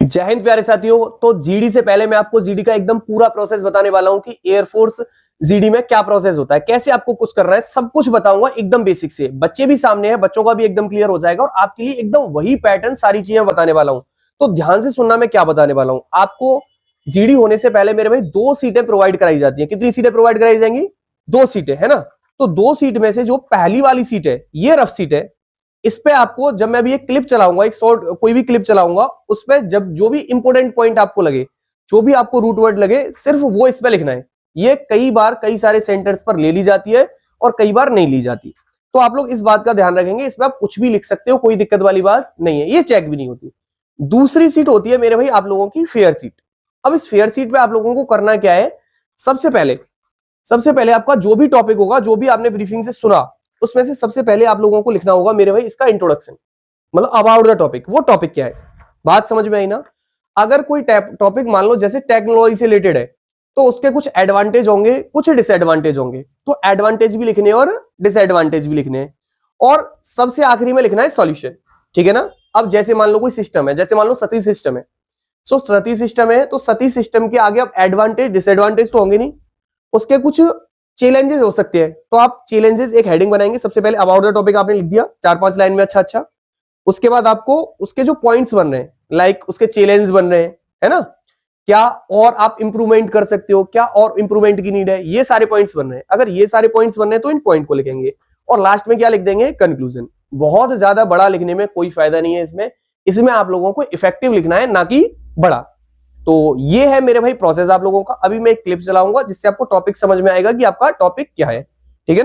जय हिंद प्यारे साथियों। तो जीडी से पहले मैं आपको जीडी का एकदम पूरा प्रोसेस बताने वाला हूं कि एयरफोर्स जीडी में क्या प्रोसेस होता है, कैसे आपको कुछ करना है, सब कुछ बताऊंगा एकदम बेसिक से। बच्चे भी सामने हैं, बच्चों का भी एकदम क्लियर हो जाएगा और आपके लिए एकदम वही पैटर्न सारी चीजें बताने वाला हूं। तो ध्यान से सुनना मैं क्या बताने वाला हूं। आपको जीडी होने से पहले मेरे भाई 2 सीटें प्रोवाइड कराई जाती है। कितनी सीटें प्रोवाइड कराई जाएंगी? 2 सीटें, है ना। तो 2 सीट में से जो पहली वाली सीट है, ये रफ सीट है। इस पे आपको जब मैं अभी एक क्लिप चलाऊंगा, एक शॉर्ट कोई भी क्लिप चलाऊंगा, उस पे जब जो भी इंपोर्टेंट पॉइंट आपको लगे, जो भी आपको रूट वर्ड लगे, सिर्फ वो इस पे लिखना है। ये कई बार कई सारे सेंटर्स पर ले ली जाती है और कई बार नहीं ली जाती। तो आप लोग इस बात का ध्यान रखेंगे, इसमें आप कुछ भी लिख सकते हो, कोई दिक्कत वाली बात नहीं है, ये चेक भी नहीं होती। दूसरी सीट होती है मेरे भाई आप लोगों की फेयर सीट। अब इस फेयर सीट पे आप लोगों को करना क्या है, सबसे पहले आपका जो भी टॉपिक होगा, जो भी आपने ब्रीफिंग से सुना, उसमें से सबसे पहले आप लोगों को लिखना होगा मेरे भाई इसका इंट्रोडक्शन, मतलब अबाउट द टॉपिक। वो टॉपिक क्या है, बात समझ में आई ना। अगर कोई टॉपिक मान लो जैसे टेक्नोलॉजी से रिलेटेड है, तो उसके कुछ एडवांटेज होंगे, कुछ डिसएडवांटेज होंगे। तो एडवांटेज भी लिखने और डिसएडवांटेज भी लिखने हैं, और सबसे आखिरी में लिखना है सॉल्यूशन, ठीक है ना। अब जैसे मान लो कोई सिस्टम है, जैसे मान लो सती सिस्टम है। सो सती सिस्टम है, तो सती सिस्टम के आगे अब एडवांटेज डिसएडवांटेज तो होंगे नहीं, उसके कुछ चैलेंजेस हो सकते हैं। तो आप चैलेंजेस एक हेडिंग बनाएंगे। सबसे पहले अबाउट द टॉपिक आपने लिख दिया 4-5 लाइन में, अच्छा। उसके बाद आपको उसके जो पॉइंट्स बन रहे हैं, लाइक उसके चैलेंज बन रहे हैं, है ना, क्या और आप इंप्रूवमेंट कर सकते हो, क्या और इंप्रूवमेंट की नीड है, ये सारे पॉइंट्स बन रहे हैं। अगर ये सारे पॉइंट्स बन रहे हैं तो इन पॉइंट को लिखेंगे, और लास्ट में क्या लिख देंगे, कंक्लूजन। बहुत ज्यादा बड़ा लिखने में कोई फायदा नहीं है इसमें आप लोगों को इफेक्टिव लिखना है, ना कि बड़ा। तो ये है मेरे भाई प्रोसेस आप लोगों का। अभी मैं एक क्लिप चलाऊंगा जिससे आपको टॉपिक समझ में आएगा कि आपका टॉपिक क्या है, ठीक है ना।